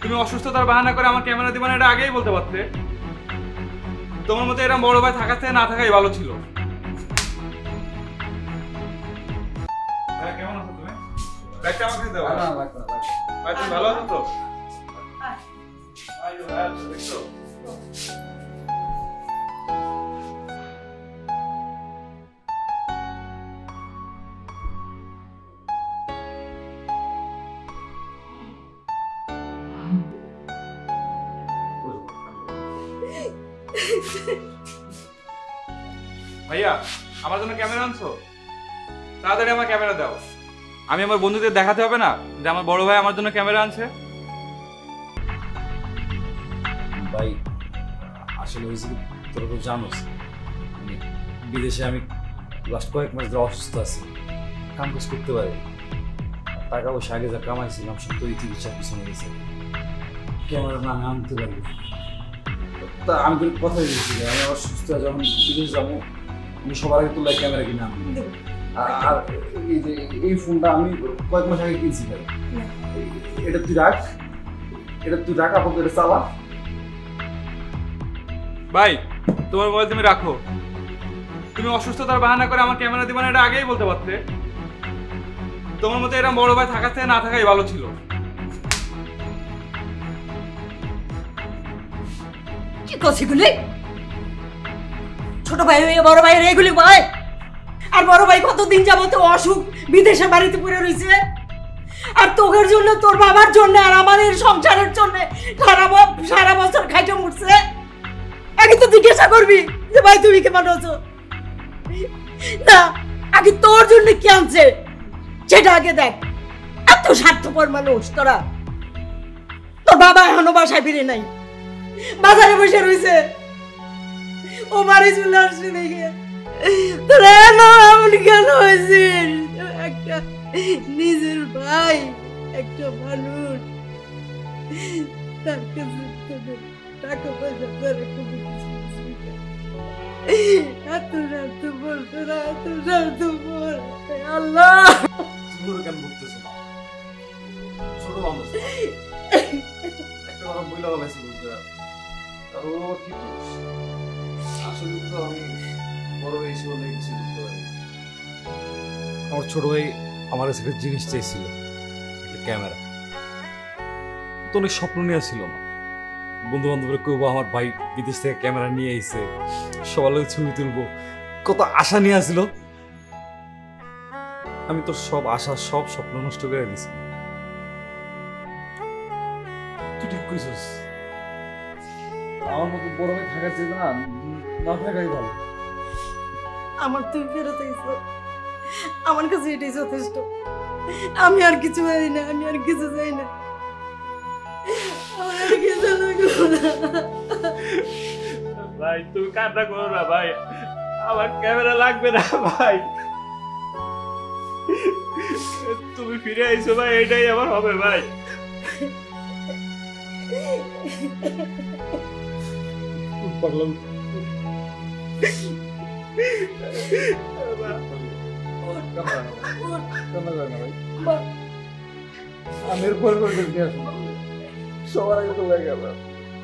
তুমি অসুস্থতার বাহানা করে আমার ক্যামেরা দিবা না, এটা আগেই বলতে পারতে। তোমার মতো এরকম বড় ভাই থাকার থেকে না থাকাই ভালো ছিল। কেমন আছো তুমি? ব্যাগটা আমাকে দাও। না লাগবে না, লাগবে। ভাই তুমি ভালো আছো তো? আইও দেখছো? ভাইয়া আমার জন্য ক্যামেরা আনছো? তাড়াতাড়ি আমার ক্যামেরা দাও। আমি আমার বন্ধুদের দেখাতে হবে না যে আমার বড় ভাই আমার জন্য ক্যামেরা আনছে? ভাই আসলে হয়েছে কি, তোরা তো জানোস বিদেশে আমি লাস্ট কয়েক মাস ধরে অসুস্থ আছি, কাম কাজ করতে পারি, টাকা পয়সা আগে যা কামাইছিলাম সব তো এই চিকিৎসার পিছনে গেছে। ক্যামেরা না আমি আনতে পারি, তা আমি তো কথা দিয়েছি আমি অসুস্থ যখন বিদেশ যাবো আমি সবার আগে তোলা ক্যামেরা কিনে আনবো। আর এই যে এই ফোনটা আমি কয়েক মাস আগে কিনছি ভাই, এটা তুই রাখ, আপাতত এটা চালা। ভাই তোমার মোবাইল তুমি রাখো। তুমি অসুস্থতার বাহানা করে আমার ক্যামেরা দিবা না, এটা আগেই বলতে পারতে। তোমার মতো এরকম বড় ভাই থাকার থেকে না থাকাই ভালো ছিল। কি করছি গুলি? ছোট ভাই হয়ে বড় ভাইয়ের এগুলি ভাই, আর বড় ভাই কতদিন যাবত অসুখ বিদেশে বাড়িতে পড়ে রয়েছে, আর তোর জন্য তোর বাবার জন্য আর আমাদের সংসারের জন্য সারা বছর খাইতে মরছে। আগে তো জিজ্ঞাসা করবি যে ভাই তুমি কেমন আছো, না আগে তোর জন্য কি আনছে সেটা আগে দেখ। এত স্বার্থপর মানুষ তোরা। তোর বাবা এখনো বাসায় ফিরে নাই, বাজারে বসে রয়েছে, ও বাড়ি চলে আসছে দেখে তোরা এমন কেন হয়েছিস? একটা নিজের ভাই, একটা মানুষ, তার কাছে তোদের টাকা পয়সা ধরে খুবই এত স্বার্থপর তোরা, এত স্বার্থপর। আল্লাহ কেন বুঝতেছো না? ছোট মানুষ একটা কথা বইলা বলাইছি বুঝতে, আর ও কি করিস? আসলে তো আমি বড় ভাই হিসেবে অনেক কিছু বুঝতে পারি। আমার ছোট ভাই আমার কাছে একটা জিনিস চাইছিল, একটা ক্যামেরা। তো অনেক স্বপ্ন নিয়ে ছিল না, বন্ধু বান্ধবের কেউ আমার ভাই বিদেশ থেকে ক্যামেরা নিয়ে আইছে, সবার লোক ছবি তুলবো, কত আশা নিয়ে আসছিল। আমি তো সব আশা সব স্বপ্ন নষ্ট করে দিছি। তুই ঠিক কইছিস, আমার মতো বড় ভাই থাকার চাইতে না থাকাই ভালো। আমার তুমি ফেরত এসো, আমার কাছে এটাই যথেষ্ট। আমি আর কিছু চাই না, আমি আর কিছু চাই না, আমার আর কিছু লাগবে না। ভাই তুমি কান্না করো না ভাই, আমার ক্যামেরা লাগবে না ভাই। তুমি ফিরে আইছো ভাই, এটাই আমার হবে ভাই। পাগলাম আমি এরপর সবার আগে তো লাগে